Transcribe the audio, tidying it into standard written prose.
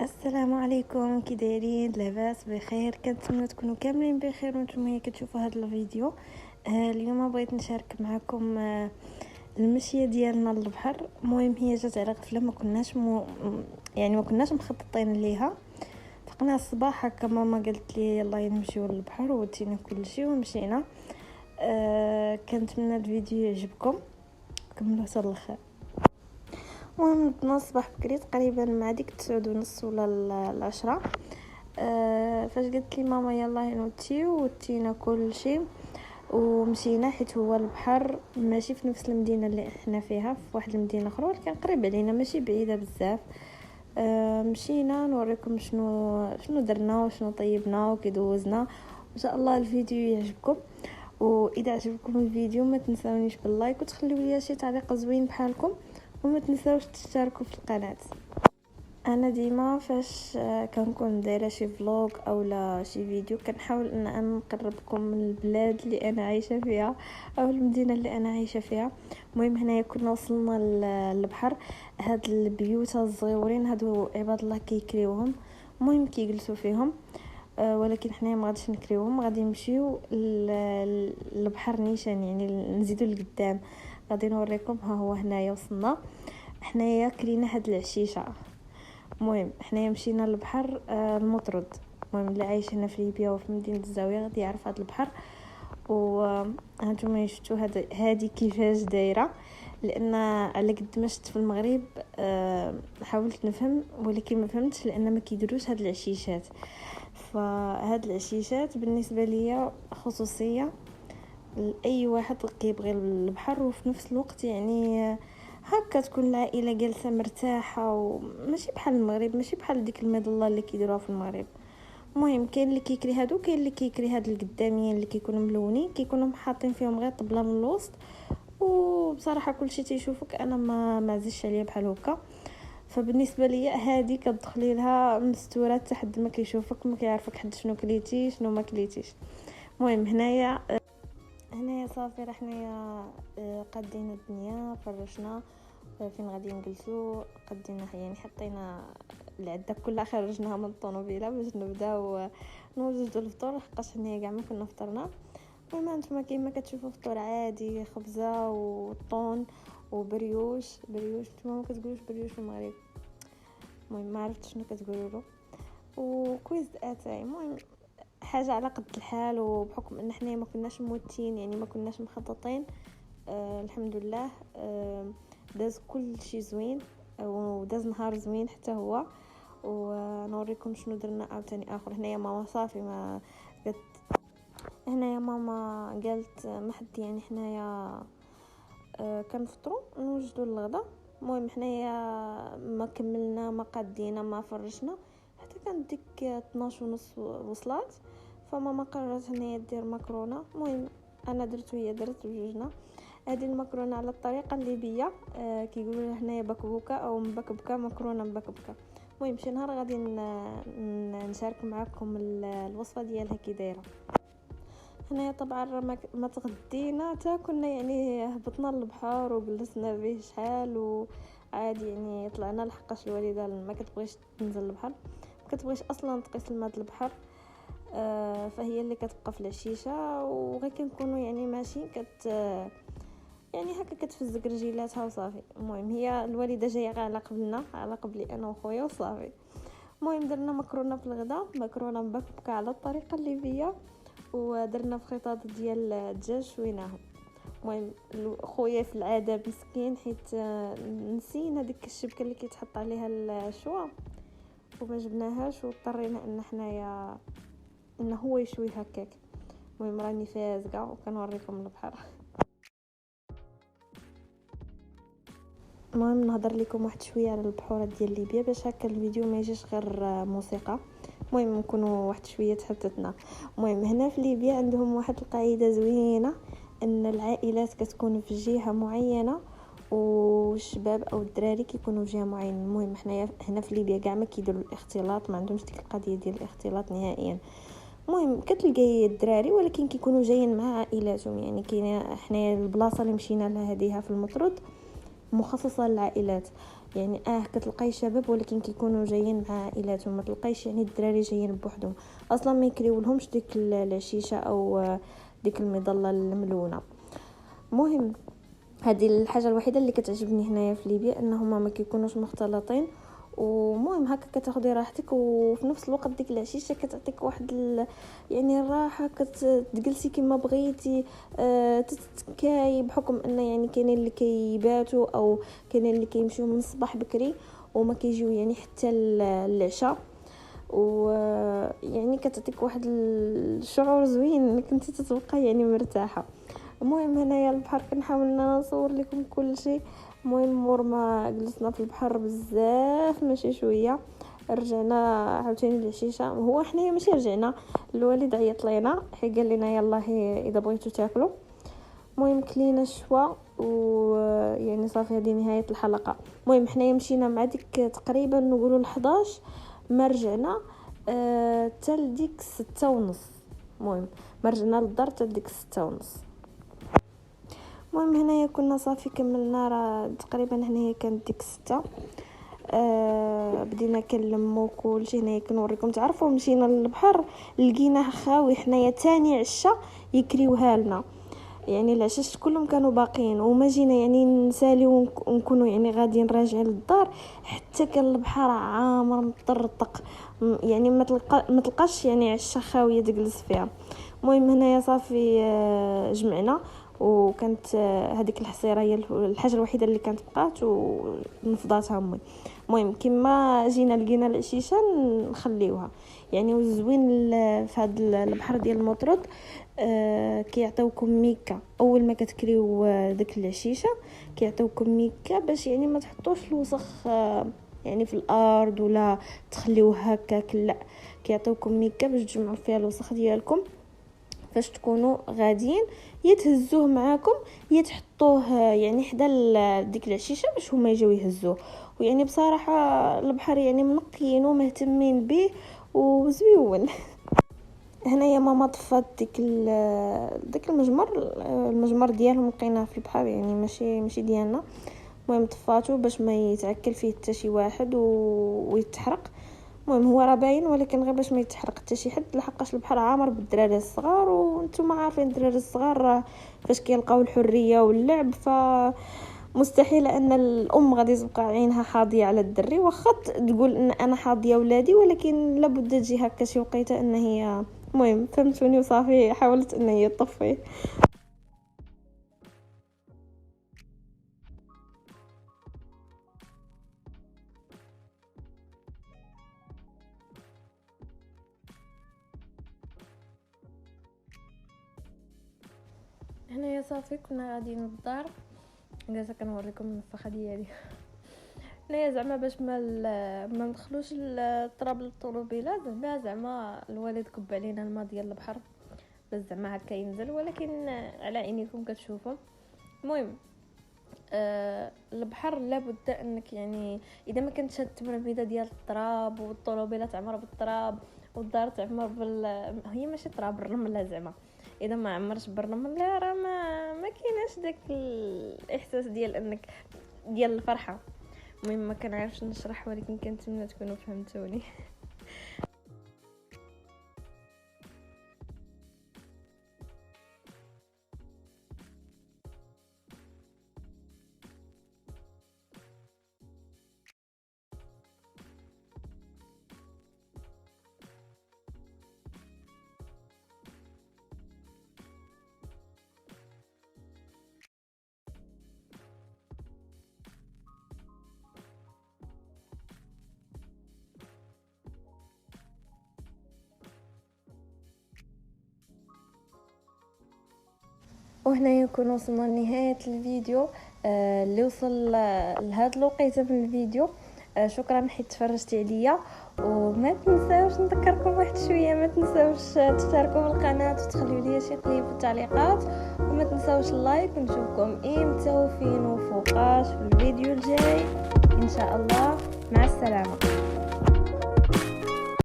السلام عليكم، كي دايرين؟ لاباس بخير؟ كنتمنى تكونوا كاملين بخير وانتم هي كتشوفوا هذا الفيديو. اليوم بغيت نشارك معكم المشيه ديالنا للبحر. المهم هي جات على غفله، ما كناش مخططين ليها. فقنا الصباح هكا ماما قالت لي يلا نمشيو للبحر، ودينا كل شيء ومشينا. كنتمنى الفيديو يعجبكم، كملوا حتى الاخر. المهم بدنا الصباح بكري تقريبا مع ديك 9:30 ولا 10. فاش قلت لي ماما يلا نوتيو وتينا كل شيء ومشينا، حيت هو البحر ماشي في نفس المدينه اللي احنا فيها، في واحد المدينه اخرى ولكن قريب علينا، ماشي بعيده بزاف. مشينا نوريكم شنو درنا وشنو طيبنا وكي دوزنا. ان شاء الله الفيديو يعجبكم، واذا عجبكم الفيديو ما تنساونيش باللايك وتخليوا لي شي تعليق زوين بحالكم، وما تنساوش تشتركوا في القناه. انا ديما فاش كنكون دايره شي فلوق او لا شي فيديو كنحاول ان انا نقربكم من البلاد اللي انا عايشه فيها او المدينه اللي انا عايشه فيها. المهم هنايا كنا وصلنا للبحر. هاد البيوت الصغيورين هادو عباد الله كيكريوهم، المهم كيجلسوا فيهم. ولكن حنا ما غاديش نكريوهم، غادي نمشيو للبحر نيشان، يعني نزيدوا لقدام. غادي نوريكم. ها هو هنايا وصلنا، حنايا كلينا هاد العشيشه. المهم حنايا مشينا للبحر المطرد. المهم اللي عايش هنا في ليبيا وفي مدينه الزاويه غادي يعرف هذا البحر. وهانتوما شفتوا هذه كيفاش دايره، لان على قد ما شفت في المغرب حاولت نفهم ولكن ما فهمتش، لان ما كيديروش هاد العشيشات. فهاد العشيشات بالنسبه ليا خصوصيه لاي واحد كيبغي البحر، وفي نفس الوقت يعني هكا تكون العائله جالسه مرتاحه، وماشي بحال المغرب، ماشي بحال ديك المظله اللي كيديروها في المغرب. المهم كاين اللي كيكري هادو، كاين اللي كيكري هاد القداميين اللي كيكونوا ملونين، كيكونوا حاطين فيهم غير طبله من الوسط. وبصراحه كلشي تيشوفك، انا ما عزيزش عليا بحال هكا. فبالنسبه لي هذه كتدخلي لها مستوره حتى حد ما كيشوفك، ما كيعرفك حد شنو كليتي شنو ما كليتيش. المهم هنايا صافي، راه حنايا قدينا الدنيا، فرشنا فين غادي نجلسوا، قدينا يعني حطينا العده كلها، خرجناها من الطوموبيله باش نبداو نوجدوا الفطور، حقاش حنايا كاع ما كنا فطرنا. المهم انتما كيما كتشوفوا فطور عادي، خبزه وطون وبريوش. نتوما ما كتقولوش بريوش في المغرب، المهم ما عرفتش شنو كتقولوا له، وكويس اتاي. المهم حاجه على قد الحال، وبحكم ان احنا ما كناش موتين، يعني ما كناش مخططين. الحمد لله. داز كل شيء زوين، وداز نهار زوين حتى هو. ونوريكم شنو درنا عاوتاني اخر. هنايا ماما صافي ما قالت، هنايا ماما قالت ما حد، يعني حنايا كنفطروا نوجدوا الغدا. المهم حنايا ما كملنا، ما قادينا، ما فرشنا حتى كانت ديك 12:30 وصلات. فماما قررت هنايا دير مكرونه. المهم انا درت وهي درت بجوجنا. هذه المكرونه على الطريقه الليبيه، كيقولوا هنايا بكبوكه او مبكبكه، مكرونه مبكبكه. المهم شي نهار غادي نشارك معكم الوصفه ديالها كي دايره. هنايا طبعا ما تغدينا حتى كنا، يعني هبطنا للبحر وجلسنا به شحال وعادي، يعني طلعنا لحقاش الوالده ما كتبغيش تنزل البحر، ما كتبغيش اصلا تقيس الماء البحر. فهي اللي كتبقى في العشيشه، وغير كنكونوا يعني ماشي يعني هكا كتفزق رجيلاتها وصافي. المهم هي الوالده جايه على قبلنا، على قبلي انا وخويا وصافي. المهم درنا مكرونه في الغداء، مكرونه مبكبكه على الطريقه الليبيه، ودرنا في خطاط ديال الدجاج شويناهم. المهم خويا في العاده مسكين، حيت نسينا ديك الشبكه اللي كيتحط عليها الشوا وما جبناهاش، واضطرينا ان حنايا ان هو يشوي هكاك. المهم راني فازقه وكنوريكم البحر. المهم نهضر لكم واحد شويه على البحوره ديال ليبيا باش هكا الفيديو ما يجيش غير موسيقى. المهم نكونوا واحد شويه تحدثنا. المهم هنا في ليبيا عندهم واحد القاعده زوينه، ان العائلات كتكون في جهه معينه والشباب او الدراري كيكونوا في جهه معينه. المهم حنايا هنا في ليبيا كاع ما كيديروا الاختلاط، ما عندهمش ديك القضيه ديال الاختلاط نهائيا. المهم كتلقاي الدراري ولكن كيكونوا جايين مع عائلاتهم، يعني كاينه حنايا البلاصه اللي مشينا لها هذه في المطرد. مخصصه للعائلات. يعني كتلقاي شباب ولكن كيكونوا جايين مع عائلاتهم، ما تلقايش يعني الدراري جايين بوحدهم، اصلا ما يكريولهمش ديك العشيشه او ديك المظله الملونه. مهم هذه الحاجه الوحيده اللي كتعجبني هنايا في ليبيا، انهما ما كيكونوش مختلطين. ومهم هكا كتاخدي راحتك، وفي نفس الوقت ديك العشيشه كتعطيك واحد يعني الراحه، كتجلسي كما بغيتي، تتكاي، بحكم ان يعني كاينين اللي كيباتوا او كاينين اللي كيمشيو من الصباح بكري وما كيجيو يعني حتى العشاء. ويعني كتعطيك واحد الشعور زوين انك انت تتبقى يعني مرتاحه. المهم هنايا البحر كنحاول نصور لكم كل شيء. المهم مور ما جلسنا في البحر بزاف ماشي شويه، رجعنا عاوتاني العشيشه. هو حنايا ماشي رجعنا، الوالد عيط لينا حيت قال لنا يلاه اذا بغيتوا تاكلوا. المهم كلينا شوا ويعني صافي هذه نهايه الحلقه. المهم حنايا مشينا مع ديك تقريبا نقولوا 11 ما رجعنا حتى لديك 6:30. المهم ما رجعنا للدار حتى لديك 6:30. المهم هنايا كنا صافي كملنا راه تقريبا هنايا كانت ديك 6. بدينا كنلمو كلشي. هنايا كنوريكم تعرفوا مشينا للبحر لقيناه خاوي حنايا تاني عشاء يكريوها لنا، يعني العشاء كلهم كانوا باقيين وما جينا يعني نساليو ونكونوا يعني غاديين راجعين للدار حتى كان البحر عامر مطرطق، يعني ما تلقاش يعني عشاء خاويه تجلس فيها. المهم هنايا صافي جمعنا، وكانت هذيك الحصيره هي الحاجه الوحيده اللي كانت بقات ونفضاتها امي. المهم كما جينا لقينا العشيشه نخليوها. يعني والزوين في هذا البحر ديال المطرود كيعطيوكم ميكا اول ما كتكريو داك العشيشه، كيعطيوكم ميكا باش يعني ما تحطوش الوسخ يعني في الارض ولا تخليوه هكاك، لا كيعطيوكم ميكا باش تجمعوا فيها الوسخ ديالكم فاش تكونوا غاديين، يتهزوه معاكم يتحطوه يعني حدا ديك العشيشه باش هما يجيو يهزوه. ويعني بصراحه البحر يعني منقيين ومهتمين به وزويون. هنايا ماما طفات ديك المجمر ديالهم لقيناه في البحر، يعني ماشي ديالنا. المهم طفاتو باش ما يتعكل فيه حتى شي واحد ويتحرق. المهم هو راه باين ولكن غير باش ما يتحرق حتى شي حد، لحقاش البحر عامر بالدراري الصغار، وانتم عارفين الدراري الصغار فاش كيلقاو الحريه واللعب مستحيل ان الام غادي تبقى عينها حاضيه على الدري، واخا تقول ان انا حاضيه ولادي، ولكن لابد تجي هكا شي وقيته ان هي المهم فهمتوني. وصافي حاولت ان هي تطفيه. هنايا صافي كنا غاديين للدار، جالسه كنوريكم النفخه ديالي. هنايا زعما باش ما ندخلوش التراب للطوموبيله، زعما الوالد كب علينا الماء ديال البحر بس زعما هكا ينزل، ولكن على عينيكم كتشوفوا. المهم البحر لابد انك يعني اذا ما كنتش هاد التمرميده ديال التراب والطوموبيله تعمر بالتراب والدار تعمر هي ماشي تراب، الرمله زعما اذا ما عمرش بالرمل راه ما كايناش داك الاحساس ديال انك ديال الفرحه. المهم ما كنعرفش نشرح، ولكن كنتمنى تكونوا فهمتوني. وهنا يكون وصلنا لنهايه الفيديو اللي وصل لهذا الوقيته من الفيديو. شكرا حيت تفرجتي عليا، وما تنساوش نذكركم واحد شويه، ما تنساوش تشتركوا في القناه وتخليوا لي شي قليل في التعليقات، وما تنساوش اللايك. ونشوفكم امتى وفين وفوقاش في الفيديو الجاي ان شاء الله. مع السلامه.